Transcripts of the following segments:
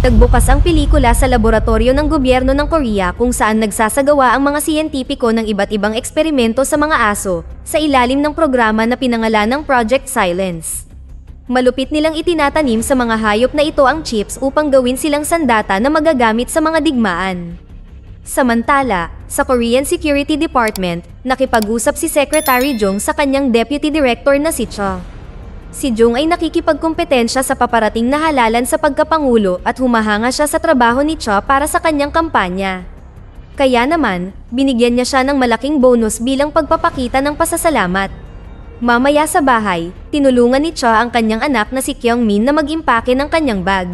Nagbukas ang pelikula sa laboratorio ng gobyerno ng Korea kung saan nagsasagawa ang mga siyentipiko ng iba't ibang eksperimento sa mga aso, sa ilalim ng programa na pinangalanang Project Silence. Malupit nilang itinatanim sa mga hayop na ito ang chips upang gawin silang sandata na magagamit sa mga digmaan. Samantala, sa Korean Security Department, nakipag-usap si Secretary Jong sa kanyang Deputy Director na si Cho. Si Jong ay nakikipagkompetensya sa paparating na halalan sa pagkapangulo at humahanga siya sa trabaho ni Cho para sa kanyang kampanya. Kaya naman, binigyan niya siya ng malaking bonus bilang pagpapakita ng pasasalamat. Mamaya sa bahay, tinulungan ni Cho ang kanyang anak na si Kyung-min na mag-impake ng kanyang bag.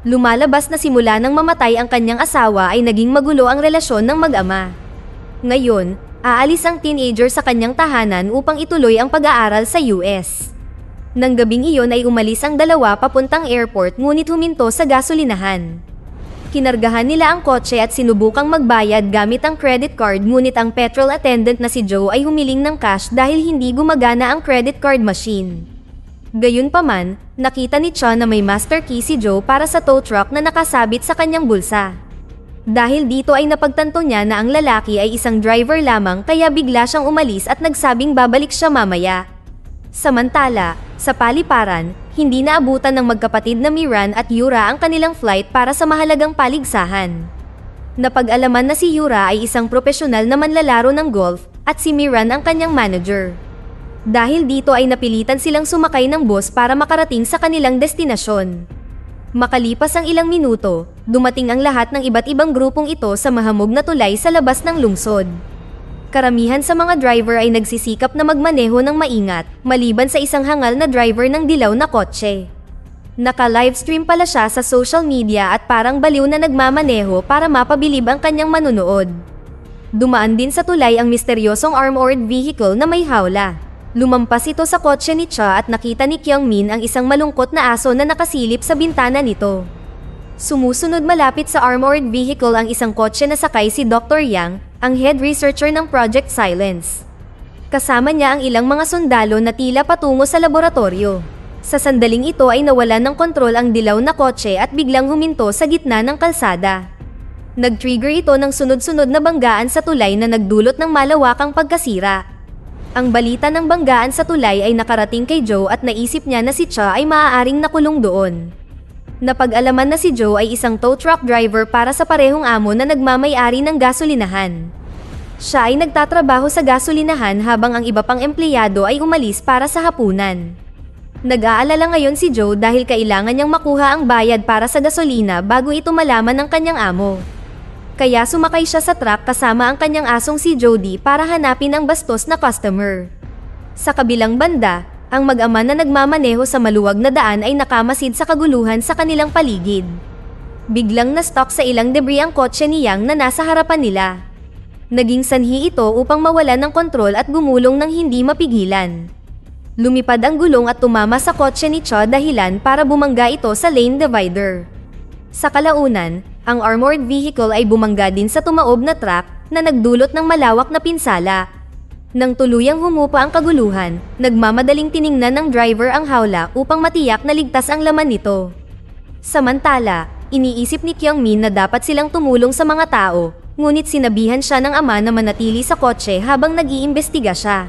Lumalabas na simula nang mamatay ang kanyang asawa ay naging magulo ang relasyon ng mag-ama. Ngayon, aalis ang teenager sa kanyang tahanan upang ituloy ang pag-aaral sa US. Nang gabing iyon ay umalis ang dalawa papuntang airport ngunit huminto sa gasolinahan. Kinargahan nila ang kotse at sinubukang magbayad gamit ang credit card ngunit ang petrol attendant na si Joe ay humiling ng cash dahil hindi gumagana ang credit card machine. Gayunpaman, nakita ni Cho na may master key si Joe para sa tow truck na nakasabit sa kanyang bulsa. Dahil dito ay napagtanto niya na ang lalaki ay isang driver lamang kaya bigla siyang umalis at nagsabing babalik siya mamaya. Samantala, sa paliparan, hindi naabutan ng magkapatid na Miran at Yura ang kanilang flight para sa mahalagang paligsahan. Napag-alaman na si Yura ay isang profesional na manlalaro ng golf at si Miran ang kanyang manager. Dahil dito ay napilitan silang sumakay ng bus para makarating sa kanilang destinasyon. Makalipas ang ilang minuto, dumating ang lahat ng iba't ibang grupong ito sa mahamog na tulay sa labas ng lungsod. Karamihan sa mga driver ay nagsisikap na magmaneho ng maingat, maliban sa isang hangal na driver ng dilaw na kotse. Naka-livestream pala siya sa social media at parang baliw na nagmamaneho para mapabilib ang kanyang manunood. Dumaan din sa tulay ang misteryosong armored vehicle na may hawla. Lumampas ito sa kotse ni Cha at nakita ni Kyung-min ang isang malungkot na aso na nakasilip sa bintana nito. Sumusunod malapit sa armored vehicle ang isang kotse na sakay si Dr. Yang, ang head researcher ng Project Silence. Kasama niya ang ilang mga sundalo na tila patungo sa laboratorio. Sa sandaling ito ay nawalan ng kontrol ang dilaw na kotse at biglang huminto sa gitna ng kalsada. Nag-trigger ito ng sunod-sunod na banggaan sa tulay na nagdulot ng malawakang pagkasira. Ang balita ng banggaan sa tulay ay nakarating kay Joe at naisip niya na si Cha ay maaaring nakulong doon. Napag-alaman na si Joe ay isang tow truck driver para sa parehong amo na nagmamay-ari ng gasolinahan. Siya ay nagtatrabaho sa gasolinahan habang ang iba pang empleyado ay umalis para sa hapunan. Nag-aalala ngayon si Joe dahil kailangan niyang makuha ang bayad para sa gasolina bago ito malaman ng kanyang amo. Kaya sumakay siya sa truck kasama ang kanyang asong si Jody para hanapin ang bastos na customer. Sa kabilang banda, ang mag-ama na nagmamaneho sa maluwag na daan ay nakamasid sa kaguluhan sa kanilang paligid. Biglang na-stuck sa ilang debris ang kotse ni Yang na nasa harapan nila. Naging sanhi ito upang mawalan ng kontrol at gumulong ng hindi mapigilan. Lumipad ang gulong at tumama sa kotse ni Cho dahilan para bumangga ito sa lane divider. Sa kalaunan, ang armored vehicle ay bumangga din sa tumaob na truck na nagdulot ng malawak na pinsala. Nang tuluyang humupa ang kaguluhan, nagmamadaling tiningnan ng driver ang hawla upang matiyak na ligtas ang laman nito. Samantala, iniisip ni Kyung-min na dapat silang tumulong sa mga tao, ngunit sinabihan siya ng ama na manatili sa kotse habang nag-iimbestiga siya.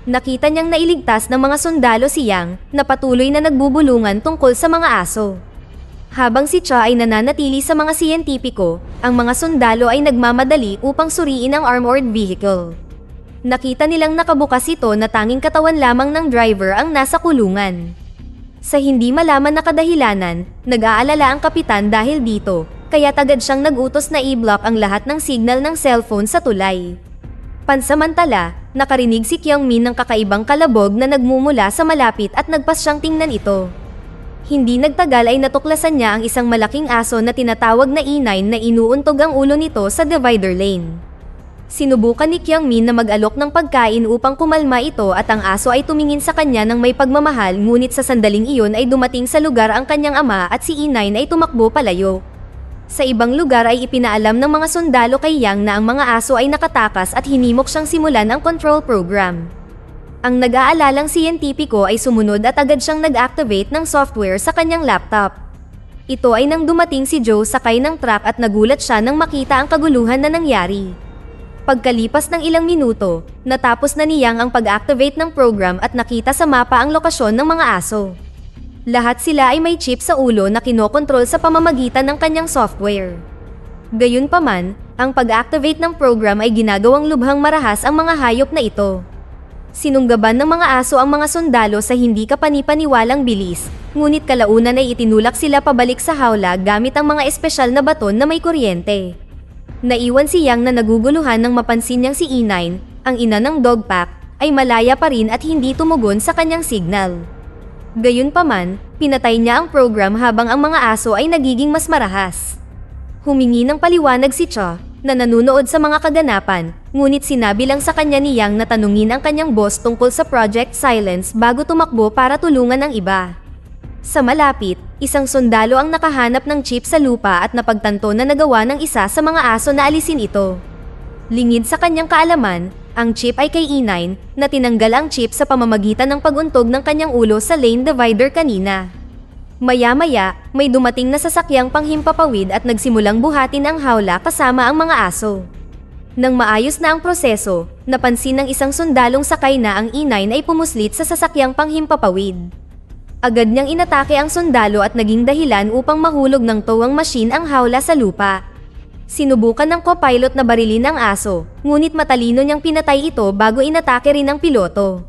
Nakita niyang nailigtas ng mga sundalo si Yang na patuloy na nagbubulungan tungkol sa mga aso. Habang si Cha ay nananatili sa mga siyentipiko, ang mga sundalo ay nagmamadali upang suriin ang armored vehicle. Nakita nilang nakabukas ito na tanging katawan lamang ng driver ang nasa kulungan. Sa hindi malaman na kadahilanan, nag-aalala ang kapitan dahil dito, kaya agad siyang nag-utos na i-block ang lahat ng signal ng cellphone sa tulay. Pansamantala, nakarinig si Kyung-min ng kakaibang kalabog na nagmumula sa malapit at nagpas siyang tingnan ito. Hindi nagtagal ay natuklasan niya ang isang malaking aso na tinatawag na E9 na inuuntog ang ulo nito sa divider lane. Sinubukan ni Kyung-min na mag-alok ng pagkain upang kumalma ito at ang aso ay tumingin sa kanya ng may pagmamahal ngunit sa sandaling iyon ay dumating sa lugar ang kanyang ama at si E9 ay tumakbo palayo. Sa ibang lugar ay ipinaalam ng mga sundalo kay Yang na ang mga aso ay nakatakas at hinimok siyang simulan ang control program. Ang nag-aalalang siyentipiko ay sumunod at agad siyang nag-activate ng software sa kanyang laptop. Ito ay nang dumating si Joe sakay ng truck at nagulat siya nang makita ang kaguluhan na nangyari. Pagkalipas ng ilang minuto, natapos na ni Yang ang pag-activate ng program at nakita sa mapa ang lokasyon ng mga aso. Lahat sila ay may chip sa ulo na kinokontrol sa pamamagitan ng kanyang software. Gayunpaman, ang pag-activate ng program ay ginagawang lubhang marahas ang mga hayop na ito. Sinunggaban ng mga aso ang mga sundalo sa hindi kapanipaniwalang bilis, ngunit kalaunan ay itinulak sila pabalik sa hawla gamit ang mga espesyal na baton na may kuryente. Naiwan si Yang na naguguluhan nang mapansin niyang si E9, ang ina ng dog pack, ay malaya pa rin at hindi tumugon sa kanyang signal. Gayunpaman, pinatay niya ang program habang ang mga aso ay nagiging mas marahas. Humingi ng paliwanag si Cha, na nanunood sa mga kaganapan, ngunit sinabi lang sa kanya ni Yang na tanungin ang kanyang boss tungkol sa Project Silence bago tumakbo para tulungan ang iba. Sa malapit, isang sundalo ang nakahanap ng chip sa lupa at napagtanto na nagawa ng isa sa mga aso na alisin ito. Lingid sa kanyang kaalaman, ang chip ay kay E9 na tinanggal ang chip sa pamamagitan ng paguntog ng kanyang ulo sa lane divider kanina. Maya-maya, may dumating na sasakyang panghimpapawid at nagsimulang buhatin ang hawla kasama ang mga aso. Nang maayos na ang proseso, napansin ng isang sundalong sakay na ang E9 ay pumuslit sa sasakyang panghimpapawid. Agad niyang inatake ang sundalo at naging dahilan upang mahulog ng towing machine ang hawla sa lupa. Sinubukan ng co-pilot na barilin ang aso, ngunit matalino niyang pinatay ito bago inatake rin ang piloto.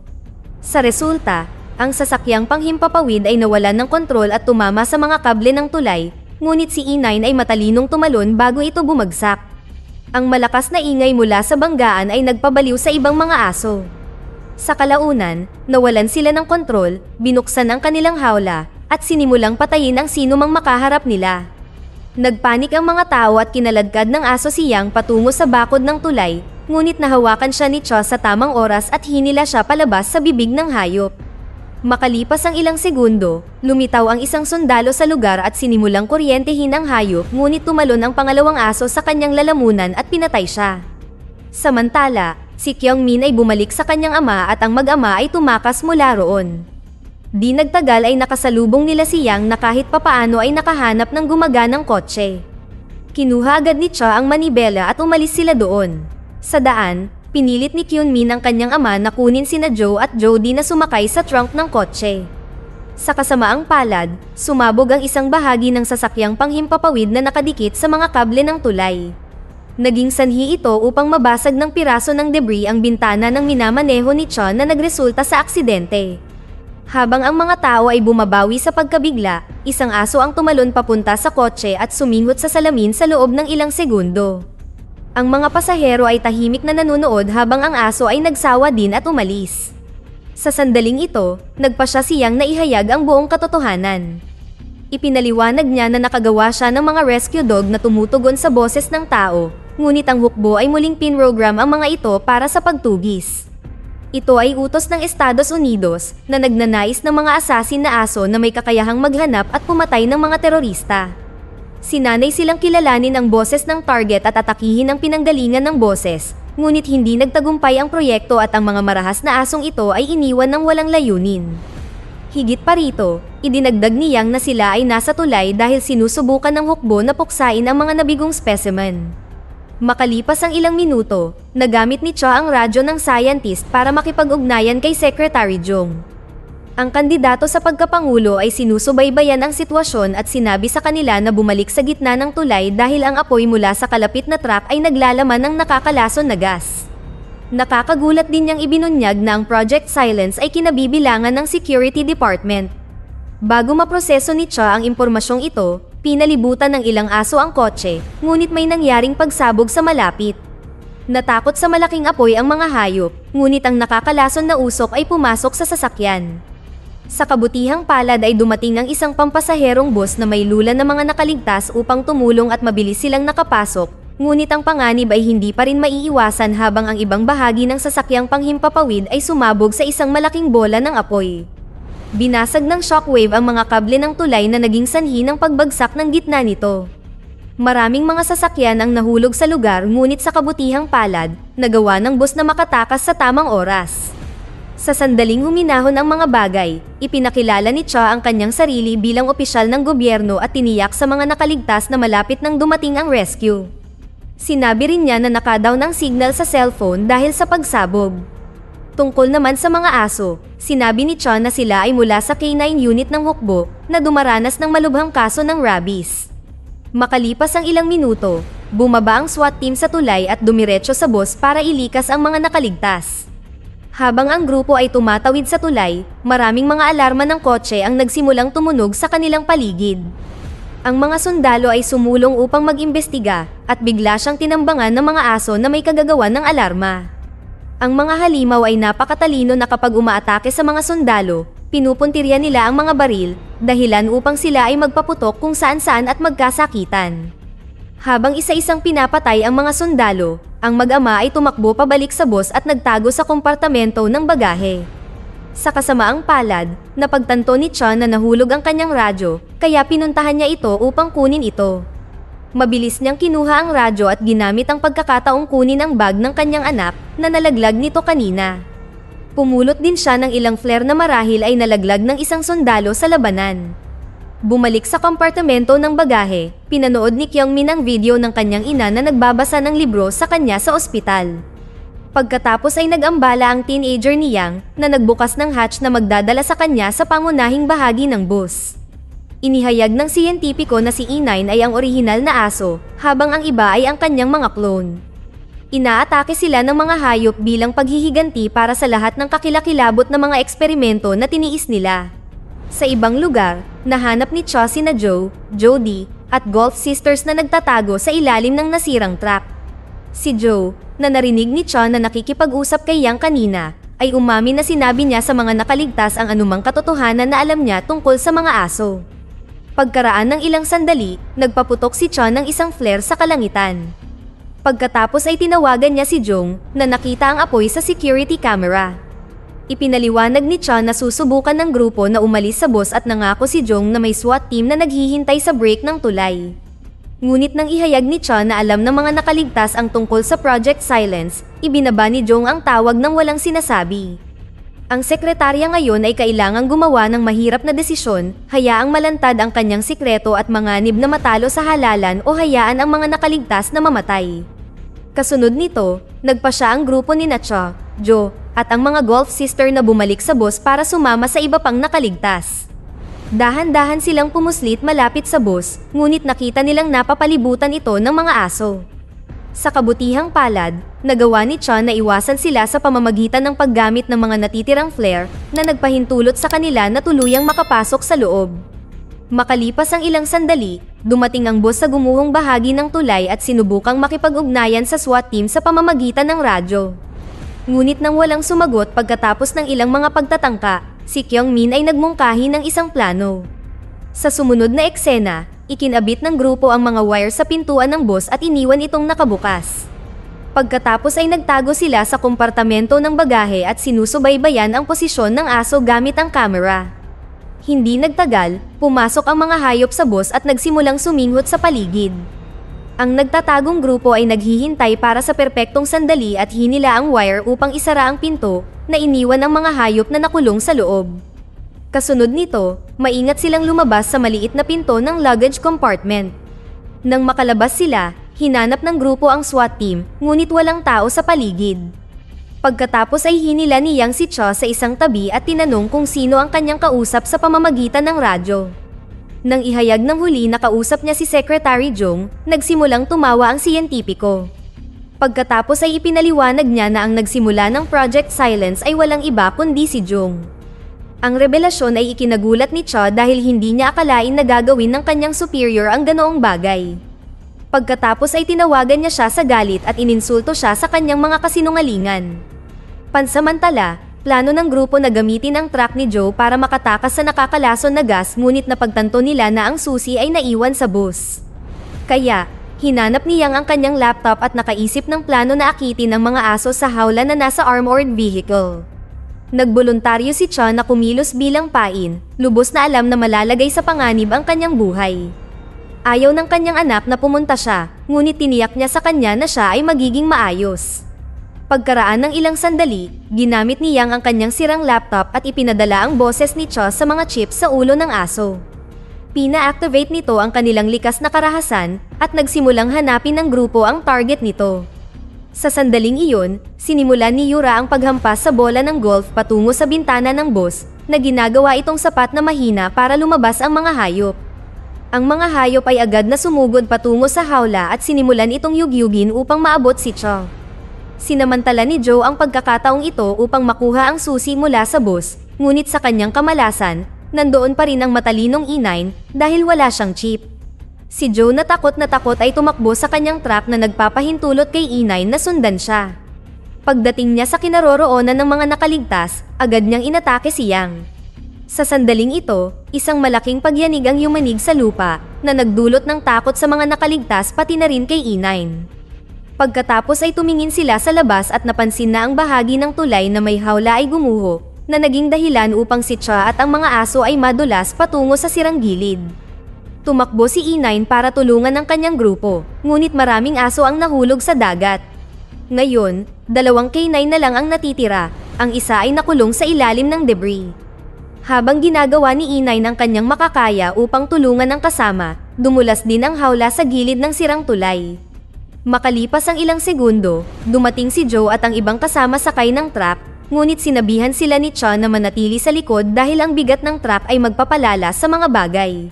Sa resulta, ang sasakyang panghimpapawid ay nawalan ng kontrol at tumama sa mga kable ng tulay, ngunit si E9 ay matalinong tumalon bago ito bumagsak. Ang malakas na ingay mula sa banggaan ay nagpabaliw sa ibang mga aso. Sa kalaunan, nawalan sila ng kontrol, binuksan ang kanilang hawla, at sinimulang patayin ang sino mang makaharap nila. Nagpanik ang mga tao at kinaladkad ng aso si Yang patungo sa bakod ng tulay, ngunit nahawakan siya ni Cha sa tamang oras at hinila siya palabas sa bibig ng hayop. Makalipas ang ilang segundo, lumitaw ang isang sundalo sa lugar at sinimulang kuryentehin ang hayop, ngunit tumalon ang pangalawang aso sa kanyang lalamunan at pinatay siya. Samantala, si Kyungmin ay bumalik sa kanyang ama at ang mag-ama ay tumakas mula roon. Di nagtagal ay nakasalubong nila si Yang na kahit papaano ay nakahanap ng gumaganang kotse. Kinuha agad ni Cha ang manibela at umalis sila doon. Sa daan, pinilit ni Kyungmin ang kanyang ama na kunin sina Joe at Jody na sumakay sa trunk ng kotse. Sa kasamaang palad, sumabog ang isang bahagi ng sasakyang panghimpapawid na nakadikit sa mga kable ng tulay. Naging sanhi ito upang mabasag ng piraso ng debris ang bintana ng minamaneho ni Cha na nagresulta sa aksidente. Habang ang mga tao ay bumabawi sa pagkabigla, isang aso ang tumalon papunta sa kotse at sumingot sa salamin sa loob ng ilang segundo. Ang mga pasahero ay tahimik na nanonood habang ang aso ay nagsawa din at umalis. Sa sandaling ito, nagpa siya si Yang na ihayag ang buong katotohanan. Ipinaliwanag niya na nakagawa siya ng mga rescue dog na tumutugon sa boses ng tao, ngunit ang hukbo ay muling pinrogram ang mga ito para sa pagtugis. Ito ay utos ng Estados Unidos na nagnanais ng mga asasin na aso na may kakayahang maghanap at pumatay ng mga terorista. Sinanay silang kilalanin ang boses ng target at atakihin ang pinanggalingan ng boses, ngunit hindi nagtagumpay ang proyekto at ang mga marahas na asong ito ay iniwan ng walang layunin. Higit pa rito, idinagdag ni Yang na sila ay nasa tulay dahil sinusubukan ng hukbo na puksain ang mga nabigong specimen. Makalipas ang ilang minuto, nagamit ni Cha ang radyo ng scientist para makipag-ugnayan kay Secretary Jong. Ang kandidato sa pagkapangulo ay sinusubaybayan ang sitwasyon at sinabi sa kanila na bumalik sa gitna ng tulay dahil ang apoy mula sa kalapit na truck ay naglalaman ng nakakalason na gas. Nakakagulat din niyang ibinunyag na ang Project Silence ay kinabibilangan ng Security Department. Bago maproseso ni Cha ang impormasyong ito, pinalibutan ng ilang aso ang kotse, ngunit may nangyaring pagsabog sa malapit. Natakot sa malaking apoy ang mga hayop, ngunit ang nakakalason na usok ay pumasok sa sasakyan. Sa kabutihang palad ay dumating ang isang pampasaherong bus na may lula na mga nakaligtas upang tumulong at mabilis silang nakapasok, ngunit ang panganib ay hindi pa rin maiiwasan habang ang ibang bahagi ng sasakyang panghimpapawid ay sumabog sa isang malaking bola ng apoy. Binasag ng shockwave ang mga kable ng tulay na naging sanhi ng pagbagsak ng gitna nito. Maraming mga sasakyan ang nahulog sa lugar ngunit sa kabutihang palad, nagawa ng bus na makatakas sa tamang oras. Sa sandaling huminahon ang mga bagay, ipinakilala ni Cha ang kanyang sarili bilang opisyal ng gobyerno at tiniyak sa mga nakaligtas na malapit nang dumating ang rescue. Sinabi rin niya na nakadaw ng signal sa cellphone dahil sa pagsabog. Tungkol naman sa mga aso, sinabi ni Cha na sila ay mula sa K9 unit ng hukbo na dumaranas ng malubhang kaso ng rabies. Makalipas ang ilang minuto, bumaba ang SWAT team sa tulay at dumiretso sa bus para ilikas ang mga nakaligtas. Habang ang grupo ay tumatawid sa tulay, maraming mga alarma ng kotse ang nagsimulang tumunog sa kanilang paligid. Ang mga sundalo ay sumulong upang mag-imbestiga at bigla siyang tinambangan ng mga aso na may kagagawan ng alarma. Ang mga halimaw ay napakatalino na kapag umaatake sa mga sundalo, pinupuntirya nila ang mga baril, dahilan upang sila ay magpaputok kung saan-saan at magkasakitan. Habang isa-isang pinapatay ang mga sundalo, ang mag-ama ay tumakbo pabalik sa bus at nagtago sa kompartamento ng bagahe. Sa kasamaang palad, napagtanto ni Cha na nahulog ang kanyang radyo, kaya pinuntahan niya ito upang kunin ito. Mabilis niyang kinuha ang radyo at ginamit ang pagkakataong kunin ang bag ng kanyang anak na nalaglag nito kanina. Pumulot din siya ng ilang flare na marahil ay nalaglag ng isang sundalo sa labanan. Bumalik sa kompartamento ng bagahe, pinanood ni Kyungmin ang video ng kanyang ina na nagbabasa ng libro sa kanya sa ospital. Pagkatapos ay nag-ambala ang teenager ni Yang na nagbukas ng hatch na magdadala sa kanya sa pangunahing bahagi ng bus. Inihayag ng siyentipiko na si E9 ay ang orihinal na aso, habang ang iba ay ang kanyang mga clone. Inaatake sila ng mga hayop bilang paghihiganti para sa lahat ng kakilakilabot na mga eksperimento na tiniis nila. Sa ibang lugar, nahanap ni Cha sina Joe, Jody, at Golf Sisters na nagtatago sa ilalim ng nasirang truck. Si Joe, na narinig ni Cha na nakikipag-usap kay Yang kanina, ay umamin na sinabi niya sa mga nakaligtas ang anumang katotohanan na alam niya tungkol sa mga aso. Pagkaraan ng ilang sandali, nagpaputok si Cha ng isang flare sa kalangitan. Pagkatapos ay tinawagan niya si Jong na nakita ang apoy sa security camera. Ipinaliwanag ni Cha na susubukan ng grupo na umalis sa bus at nangako si Jong na may SWAT team na naghihintay sa break ng tulay. Ngunit nang ihayag ni Cha na alam ng mga nakaligtas ang tungkol sa Project Silence, ibinaba ni Jong ang tawag ng walang sinasabi. Ang sekretarya ngayon ay kailangang gumawa ng mahirap na desisyon, hayaang malantad ang kanyang sikreto at manganib na matalo sa halalan o hayaan ang mga nakaligtas na mamatay. Kasunod nito, nagpa siya ang grupo ni Cha, Joe, at ang mga Golf Sister na bumalik sa bus para sumama sa iba pang nakaligtas. Dahan-dahan silang pumuslit malapit sa bus, ngunit nakita nilang napapalibutan ito ng mga aso. Sa kabutihang palad, nagawa ni Cha na iwasan sila sa pamamagitan ng paggamit ng mga natitirang flare na nagpahintulot sa kanila na tuluyang makapasok sa loob. Makalipas ang ilang sandali, dumating ang bus sa gumuhong bahagi ng tulay at sinubukang makipag-ugnayan sa SWAT team sa pamamagitan ng radyo. Ngunit nang walang sumagot pagkatapos ng ilang mga pagtatangka, si Kyungmin ay nagmungkahi ng isang plano. Sa sumunod na eksena, ikinabit ng grupo ang mga wire sa pintuan ng bus at iniwan itong nakabukas. Pagkatapos ay nagtago sila sa kompartamento ng bagahe at sinusubaybayan ang posisyon ng aso gamit ang kamera. Hindi nagtagal, pumasok ang mga hayop sa bus at nagsimulang suminghot sa paligid. Ang nagtatagong grupo ay naghihintay para sa perpektong sandali at hinila ang wire upang isara ang pinto na iniwan ng mga hayop na nakulong sa loob. Kasunod nito, maingat silang lumabas sa maliit na pinto ng luggage compartment. Nang makalabas sila, hinanap ng grupo ang SWAT team, ngunit walang tao sa paligid. Pagkatapos ay hinila ni Yang si Cha sa isang tabi at tinanong kung sino ang kanyang kausap sa pamamagitan ng radyo. Nang ihayag ng huli na kausap niya si Secretary Jong, nagsimulang tumawa ang siyentipiko. Pagkatapos ay ipinaliwanag niya na ang nagsimula ng Project Silence ay walang iba kundi si Jong. Ang revelasyon ay ikinagulat ni Cha dahil hindi niya akalain na gagawin ng kanyang superior ang ganoong bagay. Pagkatapos ay tinawagan niya siya sa galit at ininsulto siya sa kanyang mga kasinungalingan. Pansamantala, plano ng grupo na gamitin ang truck ni Joe para makatakas sa nakakalason na gas ngunit napagtanto nila na ang susi ay naiwan sa bus. Kaya, hinanap ni Yang ang kanyang laptop at nakaisip ng plano na akitin ang mga aso sa hawla na nasa armored vehicle. Nagboluntaryo si Cha na kumilos bilang pain, lubos na alam na malalagay sa panganib ang kanyang buhay. Ayaw ng kanyang anak na pumunta siya, ngunit tiniyak niya sa kanya na siya ay magiging maayos. Pagkaraan ng ilang sandali, ginamit ni Yang ang kanyang sirang laptop at ipinadala ang boses ni Cho sa mga chips sa ulo ng aso. Pina-activate nito ang kanilang likas na karahasan at nagsimulang hanapin ng grupo ang target nito. Sa sandaling iyon, sinimulan ni Yura ang paghampas sa bola ng golf patungo sa bintana ng boss na ginagawa itong sapat na mahina para lumabas ang mga hayop. Ang mga hayop ay agad na sumugod patungo sa hawla at sinimulan itong yugyugin upang maabot si Cho. Sinamantala ni Joe ang pagkakataong ito upang makuha ang susi mula sa boss, ngunit sa kanyang kamalasan, nandoon pa rin ang matalinong E9 dahil wala siyang chip. Si Joe na takot ay tumakbo sa kanyang truck na nagpapahintulot kay E9 na sundan siya. Pagdating niya sa kinaroroonan ng mga nakaligtas, agad niyang inatake si Yang. Sa sandaling ito, isang malaking pagyanig ang yumanig sa lupa na nagdulot ng takot sa mga nakaligtas pati na rin kay E9. Pagkatapos ay tumingin sila sa labas at napansin na ang bahagi ng tulay na may hawla ay gumuho, na naging dahilan upang si Cha at ang mga aso ay madulas patungo sa sirang gilid. Tumakbo si E9 para tulungan ang kanyang grupo, ngunit maraming aso ang nahulog sa dagat. Ngayon, 2 K9 na lang ang natitira, ang isa ay nakulong sa ilalim ng debris. Habang ginagawa ni E9 ang kanyang makakaya upang tulungan ang kasama, dumulas din ang hawla sa gilid ng sirang tulay. Makalipas ang ilang segundo, dumating si Joe at ang ibang kasama sakay ng truck, ngunit sinabihan sila ni Cha na manatili sa likod dahil ang bigat ng truck ay magpapalala sa mga bagay.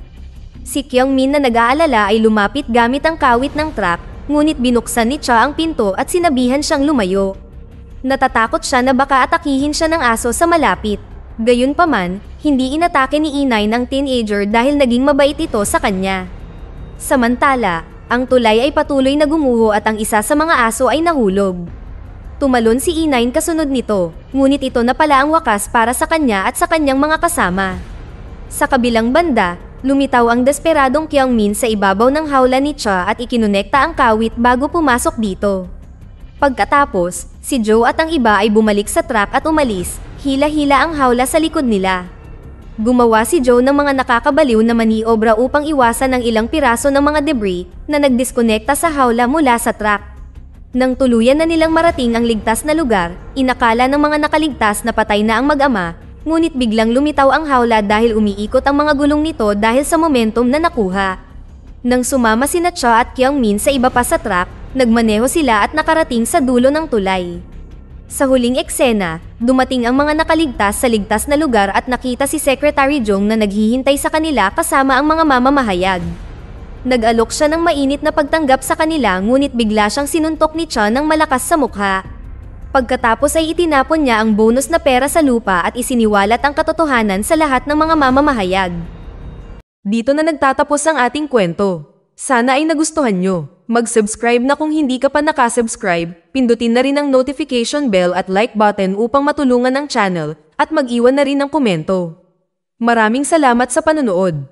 Si Kyungmin na nag-aalala ay lumapit gamit ang kawit ng truck, ngunit binuksan ni Cha ang pinto at sinabihan siyang lumayo. Natatakot siya na baka atakihin siya ng aso sa malapit. Gayunpaman, hindi inatake ni E9 ang teenager dahil naging mabait ito sa kanya. Samantala, ang tulay ay patuloy na gumuho at ang isa sa mga aso ay nahulog. Tumalon si E9 kasunod nito, ngunit ito na pala ang wakas para sa kanya at sa kanyang mga kasama. Sa kabilang banda, lumitaw ang desperadong Kyungmin sa ibabaw ng hawla ni Cha at ikinonekta ang kawit bago pumasok dito. Pagkatapos, si Joe at ang iba ay bumalik sa truck at umalis, hila-hila ang hawla sa likod nila. Gumawa si Joe ng mga nakakabaliw na maniobra upang iwasan ang ilang piraso ng mga debris na nagdiskonekta sa hawla mula sa truck. Nang tuluyan na nilang marating ang ligtas na lugar, inakala ng mga nakaligtas na patay na ang mag-ama, ngunit biglang lumitaw ang hawla dahil umiikot ang mga gulong nito dahil sa momentum na nakuha. Nang sumama sina Cha at Kyungmin sa iba pa sa truck, nagmaneho sila at nakarating sa dulo ng tulay. Sa huling eksena, dumating ang mga nakaligtas sa ligtas na lugar at nakita si Secretary Jong na naghihintay sa kanila kasama ang mga mamamahayag. Nag-alok siya ng mainit na pagtanggap sa kanila ngunit bigla siyang sinuntok ni Cha ng malakas sa mukha. Pagkatapos ay itinapon niya ang bonus na pera sa lupa at isiniwalat ang katotohanan sa lahat ng mga mamamahayag. Dito na nagtatapos ang ating kwento. Sana ay nagustuhan nyo. Mag-subscribe na kung hindi ka pa nakasubscribe, pindutin na rin ang notification bell at like button upang matulungan ang channel, at mag-iwan na rin ng komento. Maraming salamat sa panonood.